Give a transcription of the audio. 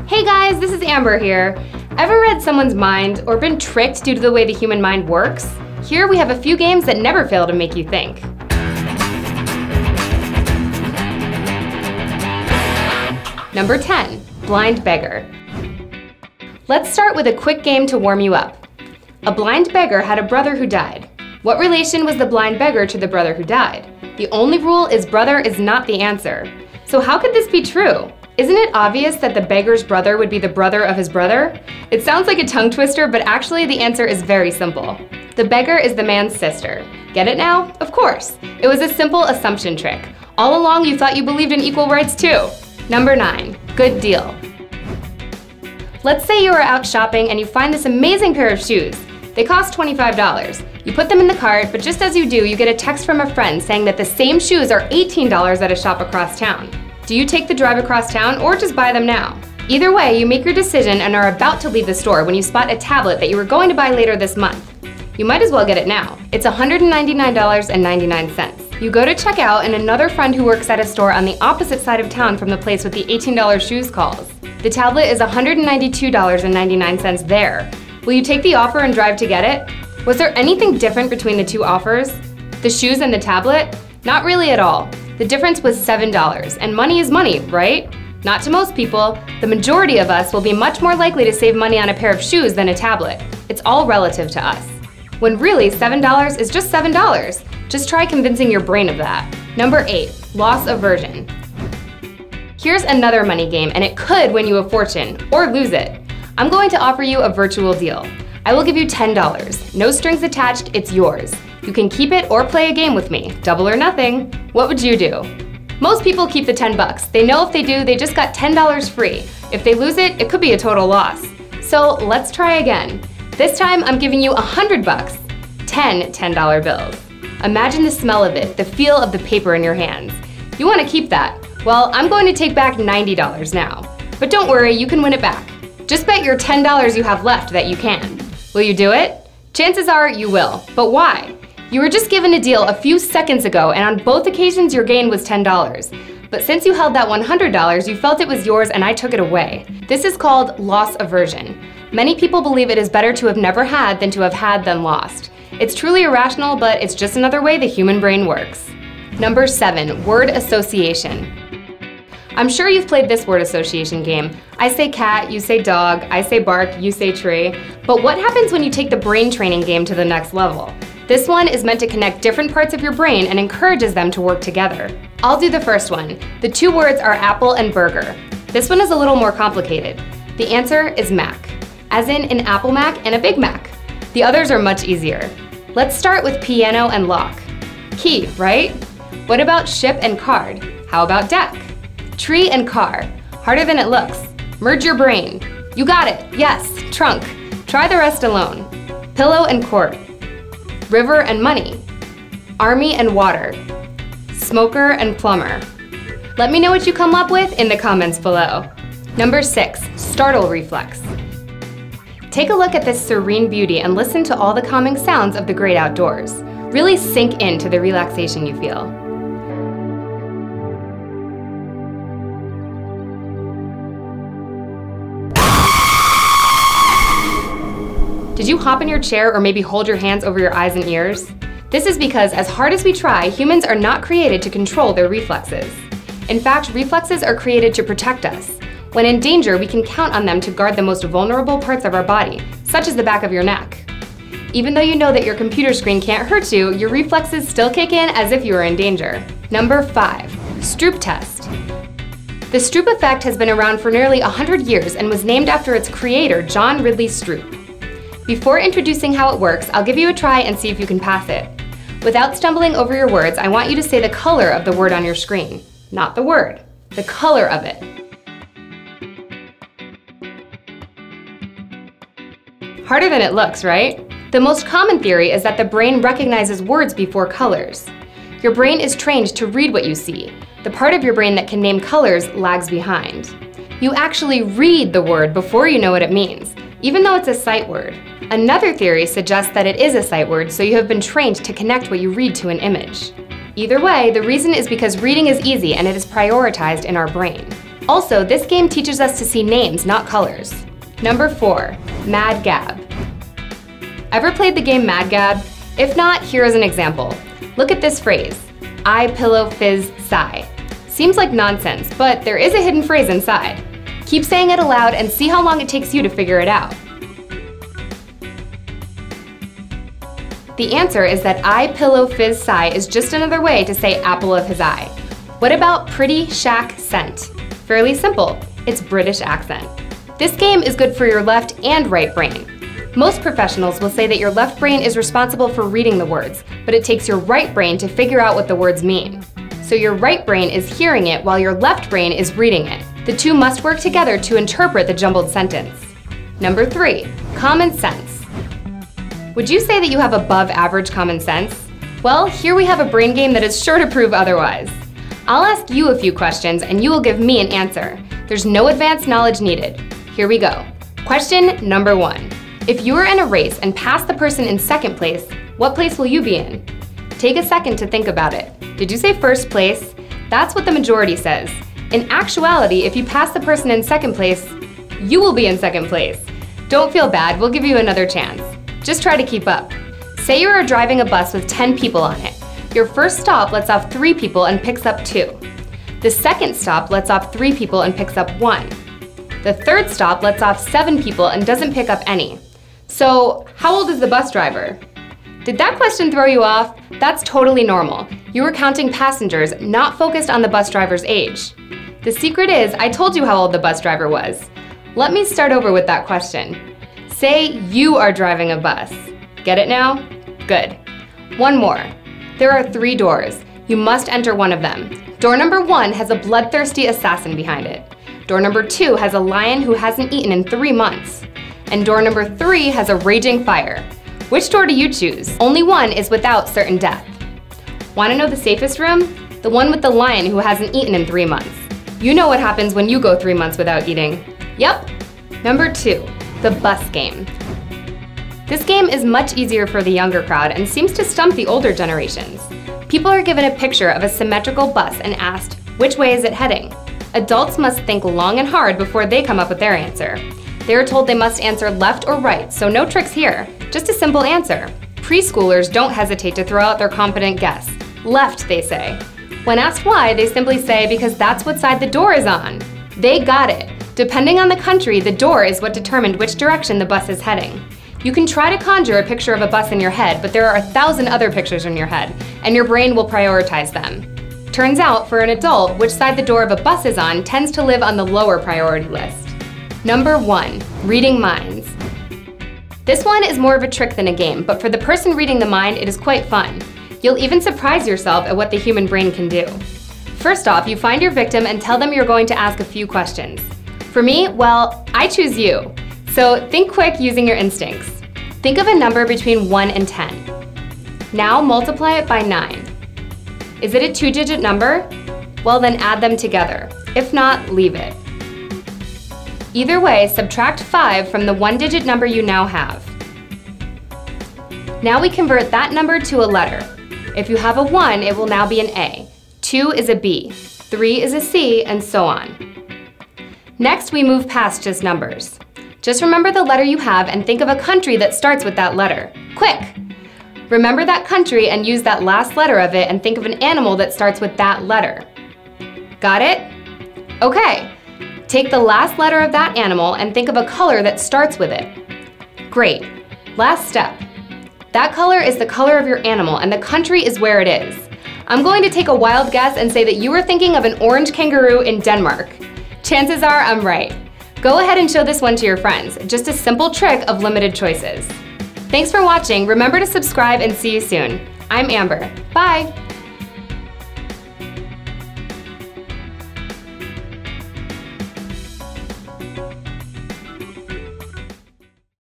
Hey guys, this is Amber here. Ever read someone's mind or been tricked due to the way the human mind works? Here we have a few games that never fail to make you think. Number 10, Blind Beggar. Let's start with a quick game to warm you up. A blind beggar had a brother who died. What relation was the blind beggar to the brother who died? The only rule is brother is not the answer. So how could this be true? Isn't it obvious that the beggar's brother would be the brother of his brother? It sounds like a tongue twister, but actually the answer is very simple. The beggar is the man's sister. Get it now? Of course. It was a simple assumption trick. All along you thought you believed in equal rights too. Number 9, good deal. Let's say you are out shopping and you find this amazing pair of shoes. They cost $25. You put them in the cart, but just as you do, you get a text from a friend saying that the same shoes are $18 at a shop across town. Do you take the drive across town or just buy them now? Either way, you make your decision and are about to leave the store when you spot a tablet that you were going to buy later this month. You might as well get it now. It's $199.99. You go to check out and another friend who works at a store on the opposite side of town from the place with the $18 shoes calls. The tablet is $192.99 there. Will you take the offer and drive to get it? Was there anything different between the two offers? The shoes and the tablet? Not really at all. The difference was $7, and money is money, right? Not to most people. The majority of us will be much more likely to save money on a pair of shoes than a tablet. It's all relative to us. When really, $7 is just $7. Just try convincing your brain of that. Number 8, loss aversion. Here's another money game, and it could win you a fortune, or lose it. I'm going to offer you a virtual deal. I will give you $10. No strings attached, it's yours. You can keep it or play a game with me, double or nothing. What would you do? Most people keep the 10 bucks. They know if they do, they just got $10 free. If they lose it, it could be a total loss. So let's try again. This time I'm giving you 100 bucks, 10 $10 bills. Imagine the smell of it, the feel of the paper in your hands. You want to keep that. Well, I'm going to take back $90 now. But don't worry, you can win it back. Just bet your $10 you have left that you can. Will you do it? Chances are you will, but why? You were just given a deal a few seconds ago, and on both occasions your gain was $10. But since you held that $100, you felt it was yours and I took it away. This is called loss aversion. Many people believe it is better to have never had than to have had then lost. It's truly irrational, but it's just another way the human brain works. Number 7, word association. I'm sure you've played this word association game. I say cat, you say dog, I say bark, you say tree. But what happens when you take the brain training game to the next level? This one is meant to connect different parts of your brain and encourages them to work together. I'll do the first one. The two words are apple and burger. This one is a little more complicated. The answer is Mac, as in an Apple Mac and a Big Mac. The others are much easier. Let's start with piano and lock. Key, right? What about ship and card? How about deck? Tree and car. Harder than it looks. Merge your brain. You got it, yes, trunk. Try the rest alone. Pillow and court. River and money. Army and water. Smoker and plumber. Let me know what you come up with in the comments below. Number 6, startle reflex. Take a look at this serene beauty and listen to all the calming sounds of the great outdoors. Really sink into the relaxation you feel. Did you hop in your chair or maybe hold your hands over your eyes and ears? This is because as hard as we try, humans are not created to control their reflexes. In fact, reflexes are created to protect us. When in danger, we can count on them to guard the most vulnerable parts of our body, such as the back of your neck. Even though you know that your computer screen can't hurt you, your reflexes still kick in as if you were in danger. Number 5, Stroop test. The Stroop effect has been around for nearly 100 years and was named after its creator, John Ridley Stroop. Before introducing how it works, I'll give you a try and see if you can pass it. Without stumbling over your words, I want you to say the color of the word on your screen. Not the word, the color of it. Harder than it looks, right? The most common theory is that the brain recognizes words before colors. Your brain is trained to read what you see. The part of your brain that can name colors lags behind. You actually read the word before you know what it means, even though it's a sight word. Another theory suggests that it is a sight word, so you have been trained to connect what you read to an image. Either way, the reason is because reading is easy and it is prioritized in our brain. Also, this game teaches us to see names, not colors. Number 4, Mad Gab. Ever played the game Mad Gab? If not, here is an example. Look at this phrase, I pillow fizz sigh. Seems like nonsense, but there is a hidden phrase inside. Keep saying it aloud and see how long it takes you to figure it out. The answer is that I pillow fizz sigh is just another way to say apple of his eye. What about pretty shack scent? Fairly simple, it's British accent. This game is good for your left and right brain. Most professionals will say that your left brain is responsible for reading the words, but it takes your right brain to figure out what the words mean. So your right brain is hearing it while your left brain is reading it. The two must work together to interpret the jumbled sentence. Number 3, common sense. Would you say that you have above average common sense? Well, here we have a brain game that is sure to prove otherwise. I'll ask you a few questions and you will give me an answer. There's no advanced knowledge needed. Here we go. Question number 1. If you were in a race and passed the person in second place, what place will you be in? Take a second to think about it. Did you say first place? That's what the majority says. In actuality, if you pass the person in second place, you will be in second place. Don't feel bad, we'll give you another chance. Just try to keep up. Say you are driving a bus with 10 people on it. Your first stop lets off 3 people and picks up 2. The second stop lets off 3 people and picks up 1. The third stop lets off 7 people and doesn't pick up any. So, how old is the bus driver? Did that question throw you off? That's totally normal. You were counting passengers, not focused on the bus driver's age. The secret is, I told you how old the bus driver was. Let me start over with that question. Say you are driving a bus. Get it now? Good. One more. There are 3 doors. You must enter one of them. Door number 1 has a bloodthirsty assassin behind it. Door number 2 has a lion who hasn't eaten in 3 months. And door number 3 has a raging fire. Which door do you choose? Only one is without certain death. Want to know the safest room? The one with the lion who hasn't eaten in 3 months. You know what happens when you go 3 months without eating. Yep. Number 2, the bus game. This game is much easier for the younger crowd and seems to stump the older generations. People are given a picture of a symmetrical bus and asked, which way is it heading? Adults must think long and hard before they come up with their answer. They are told they must answer left or right, so no tricks here, just a simple answer. Preschoolers don't hesitate to throw out their confident guess. Left, they say. When asked why, they simply say because that's what side the door is on. They got it. Depending on the country, the door is what determined which direction the bus is heading. You can try to conjure a picture of a bus in your head, but there are 1,000 other pictures in your head, and your brain will prioritize them. Turns out, for an adult, which side the door of a bus is on tends to live on the lower priority list. Number 1, reading minds. This one is more of a trick than a game, but for the person reading the mind, it is quite fun. You'll even surprise yourself at what the human brain can do. First off, you find your victim and tell them you're going to ask a few questions. For me, well, I choose you. So think quick using your instincts. Think of a number between 1 and 10. Now multiply it by 9. Is it a 2-digit number? Well, then add them together. If not, leave it. Either way, subtract 5 from the 1-digit number you now have. Now we convert that number to a letter. If you have a 1, it will now be an A. 2 is a B. 3 is a C, and so on. Next, we move past just numbers. Just remember the letter you have and think of a country that starts with that letter. Quick! Remember that country and use that last letter of it and think of an animal that starts with that letter. Got it? Okay. Take the last letter of that animal and think of a color that starts with it. Great. Last step. That color is the color of your animal and the country is where it is. I'm going to take a wild guess and say that you were thinking of an orange kangaroo in Denmark. Chances are I'm right. Go ahead and show this one to your friends. Just a simple trick of limited choices. Thanks for watching. Remember to subscribe and see you soon. I'm Amber. Bye.